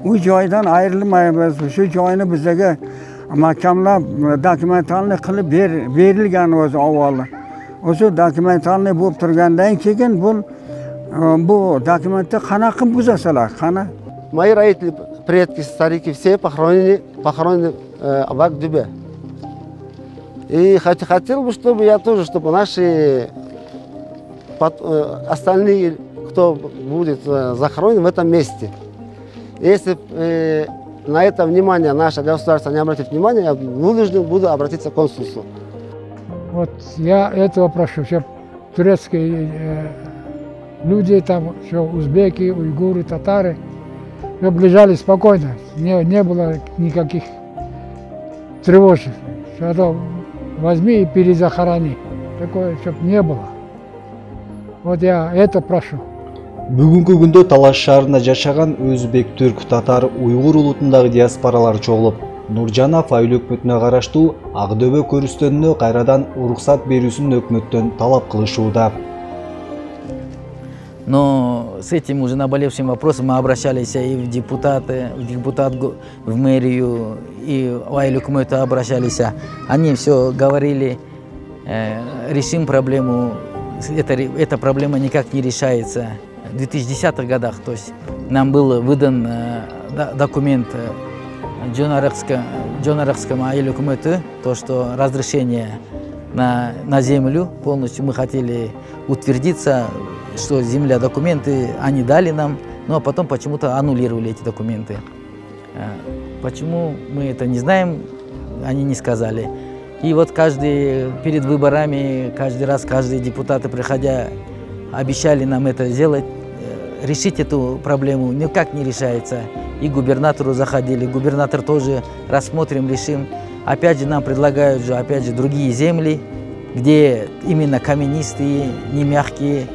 u joydan ayrilmaymiz. Shu joyni bizga mahkamlab dokumentalniy qilib berilgan o'zi avval. O'sha dokumentalniy bo'lib turgandan keyin bu dokumentni qanaqa buzasalar, qana? Мои родители, предки, старики все похоронены в Акдубе. И хотел бы, чтобы я тоже, чтобы наши остальные, кто будет захоронен в этом месте. Если на это внимание наше государство не обратит внимания, я вынужден буду обратиться к консульству. Вот я этого прошу, чтобы турецкие люди, там еще узбеки, уйгуры, татары, чтобы лежали спокойно, не было никаких тревожек. Что возьми и перезахорони. Такое, чтобы не было. Вот я это прошу. Бүгүнкү күндө Талаш шаарында жашаган өзбек, түрк, татар, уйгур улутундагы диаспоралар чогулуп, Нуржанов айыл өкмөтүнө караштуу Ак-Дөбө көрүстөнүнө кайрадан уруксат берүүсүн өкмөттөн талап кылышууда. Но с этим уже наболевшим вопросом мы обращались и в депутат в мэрию, и в айыл өкмөтү обращались. Они все говорили, решим проблему, эта проблема никак не решается. В 2010-х годах, то есть нам был выдан документ Джонарахскому айыл өкмөтү, то, что разрешение на землю полностью мы хотели утвердиться, что земля, документы они дали нам, но потом почему-то аннулировали эти документы. Почему, мы это не знаем, они не сказали. И вот перед выборами, каждый раз, каждые депутаты, приходя, обещали нам это сделать, решить эту проблему, никак не решается. И губернатору заходили, губернатор тоже рассмотрим, решим. Опять же нам предлагают другие земли, где именно каменистые, не мягкие,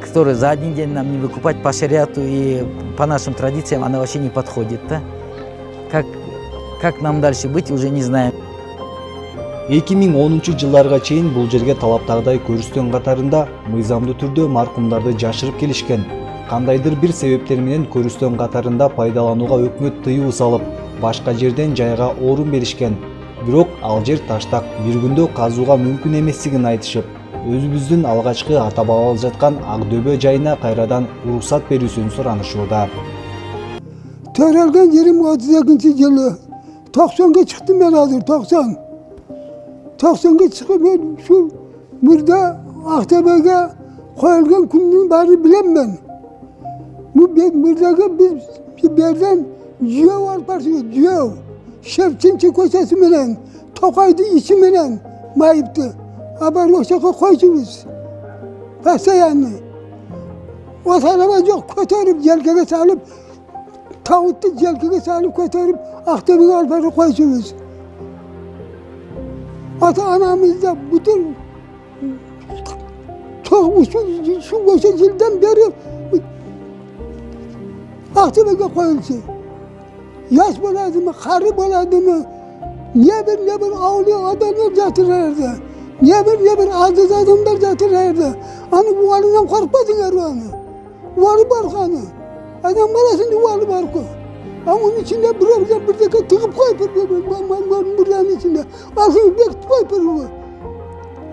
которые за один день нам не выкупать по шариату и по нашим традициям, она вообще не подходит. Да? Как нам дальше быть, уже не знаем. 2010-жылдарга чейин бул жерге талаптагыдай көрүстөн катарында мыйзамдуу түрдө маркумдарды жашырып келишкен. Кандайдыр бир себептер менен көрүстөн катарында пайдаланууга өкмөт тыюу салып, башка жерден жайга орун беришкен. Бирок ал жер таштак, бир күндө казууга мүмкүн эместигин айтышып, өзүбүздүн алгачкы ата-бабабыз жаткан Ак-Дөбө жайына кайрадан уруксат берүүсүн суранышууда. Төрөлгөн жерим 32-жылы 90га чыктым мен азыр 90га чыгып мен şu burada Ак-Дөбөгө коюлган күндүн баарын билем мен. Buradaki biz birden Cüyev var partisi, Cüyev. Şevçinçi koşası menen, Tokay'dı içi menen, mayıptı. Haber yoksa koysunuz. Pasta yani. O tarafa yok, kötürüp, celkege salıp, tavuttu celkege salıp kötürüp, Ak-Дөбөгө alparı koysunuz. Ata-anamız da bütün çok şu koşa yıldan beri Ak-Дөбөгө koyulsa. Yaş boladı mı, karı boladı mı? Niye bir avliya adamlar yatırırdı? Niye bir aziz adamlar yatırırdı? Hani bu varından korkmadın onu. Varı barkanı. Adam balasın duvarı barkı. Ama onun içinde bir dakika tıkıp koypur. Buranın içinde. Arkayı bekti koypur.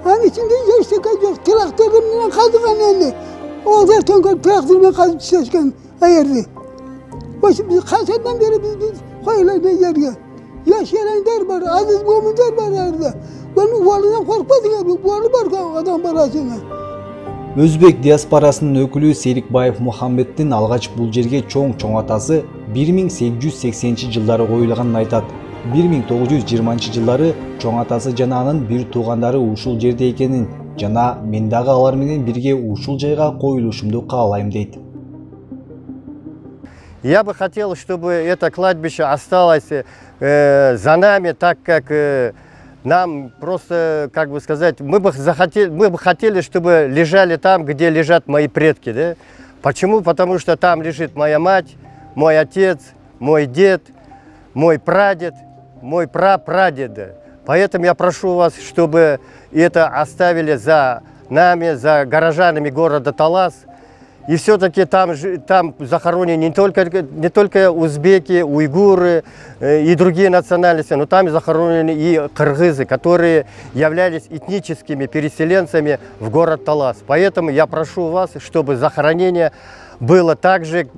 Hani içinde yaşta yok. Traktörümle kazıkan elini. O zaten traktörümle kazıp seçken ayırdı. Başımızı kaçandan beri biz koyulan yerge. Yaşayanlar var, aziz müminler var orada. Ben varlığından korkmadım ya, varlı var adam barasına. Өзбек диаспорасынын өкүлү Серикбаев Мухаммеддин алгач бул жерге чоң атасы 1880-жылдары коюлганын айтат. 1920-жылдары чоң атасы жана анын бир туугандары ушул жерде экенин жана мен дагы алар менен бирге ушул жайга коюлушумду каалайм дейт. Я бы хотел, чтобы это кладбище осталось за нами, так как нам просто, как бы сказать, мы бы хотели, чтобы лежали там, где лежат мои предки. Да? Почему? Потому что там лежит моя мать, мой отец, мой дед, мой прадед, мой прапрадед. Поэтому я прошу вас, чтобы это оставили за нами, за горожанами города Талас. И все-таки там захоронены не только узбеки, уйгуры и другие национальности, но там захоронены и кыргызы, которые являлись этническими переселенцами в город Талас. Поэтому я прошу вас, чтобы захоронение было также,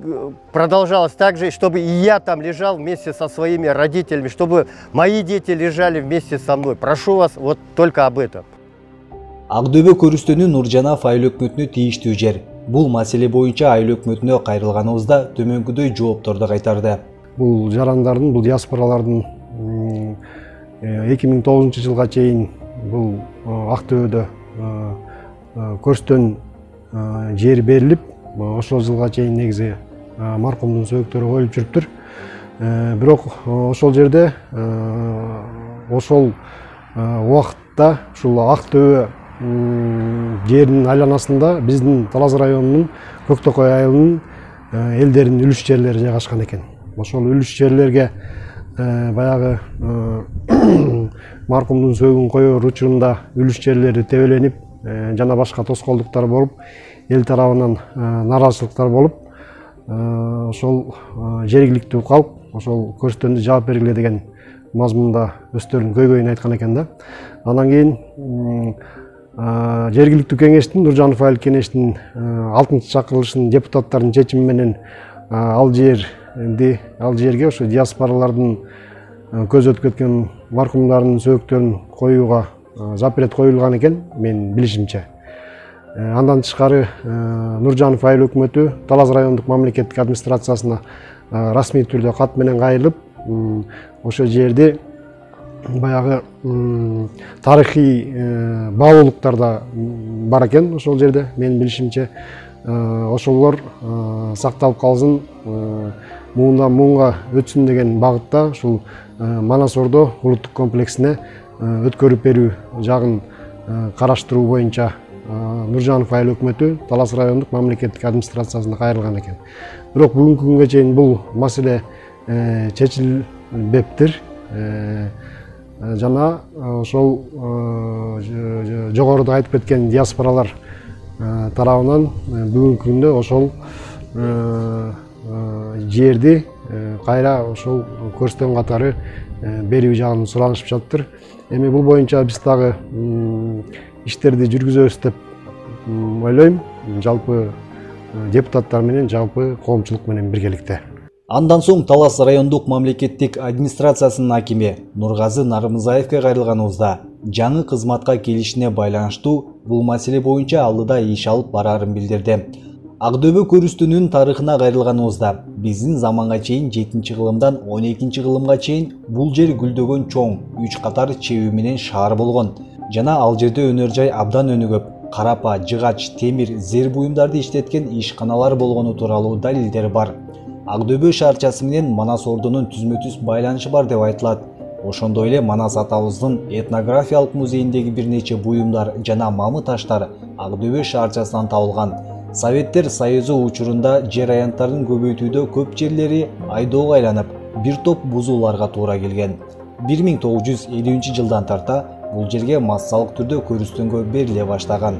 продолжалось так же, чтобы и я там лежал вместе со своими родителями, чтобы мои дети лежали вместе со мной. Прошу вас вот только об этом. Ак-Дөбө көрүстөнү Нуржанов айыл өкмөтүнө тийиштүү жер. Бул маселе боюнча айыл өкмөтүнө кайрылганыбызда төмөнкүдөй жоопторду кайтарды. Бул жарандардын, бул диаспоралардын 2009 жылга чейин бул Ак-Дөбөдө көрүстөн жер берилип, ошол жылга чейин негизи маркумдун сөөгүттөрү коюлуп жүрүптүр. Бирок ошол жерде ошол убакытта ушул Ак-Дөбө жеринин айланасында биздин Талас районунун Көктөкөй айылынын элдеринин үлүш жерлери жайгашкан экен. Ошол үлүш жерлерге баягы маркумдун сөөгүн коёр учурунда үлүш жерлери тебеленип, жана башка тоскоолдуктар болуп, эл тарабынан нааразычылыктар болуп, ошол жергиликтүү калк ошол көрүстөндү жаап бергиле деген мазмунда өздөрүнүн көйгөйүн айткан экен да. Андан кийин жергиликтүү кеңештин, Нуржанов айыл кеңештин 6-чакырылышынын депутаттардын чечими менен ал жерге ошо диаспоралардын көзөтүп кеткен маркумдардын сөөгүттөрүн коюуга запрет коюлган экен, менин билишимче. Андан тышкары Нуржанов айыл өкмөтү Талас райондук мамлекеттик администрациясына расмий түрдө кат менен кайрылып, ошол жерди баягы тарыхый баалуулуктар да бар экен ошол жерде, менин билишимче. Ошолор сакталып калсын, муундан муунга өтсүн деген багытта ушул Манас Ордо улуттук комплексине өткөрүп берүү жагын караштыруу боюнча Нуржанов айыл өкмөтү Талас райондук мамлекеттик администрациясына кайрылган экен. Бирок бүгүнкү күнгө чейин бул маселе чечилбептир. Жана ошол жогоруда айтып кеткен диаспоралар тарабынан бүгүнкү күндө ошол жерди кайра ошол көрүстөн катары берүү жагын суранышып жатыр. Эми бул боюнча биз дагы иштерди жүргүзөбүз деп ойлойм. Жалпы депутаттар менен, жалпы коомчулук менен биргеликте. Андан соң Талас райондук мамлекеттик администрациясынын акими Нургазы Нарымзаевке кайрылганыбызда жаңы кызматка келишине байланыштуу бул маселе боюнча алдыда иш алып барарын билдирди. Ак-Дөбө көрүстөнүнүн тарыхына кайрылганыбызда биздин заманга чейин 7-кылымдан 12-кылымга чейин бул жер гүлдөгөн чоң 3 катар чебі менен шаар болгон. Жана ал жерде өнөр жай абдан өнүгүп, карапа, жыгач, темир, зер буюмдарды иштеткен ишканалар болгону тууралуу далилдер бар. Ак-Дөбө шаарчасы менен Манас Ордонун түзмө-түз байланышы бар деп айтылат. Ошондой эле Манас атабыздын этнографиялык музейиндеги бир нече буюмдар жана мамы таштар Ак-Дөбө шаарчасынан табылган. Советтер Союзу учурунда жер аянттарын көбөйтүүдө көп жерлери айдоого айланып, бир топ бузууларга туура келген. 1950 жылдан тарта бул жерге массалык түрдө көрүстөнгө бериле баштаган.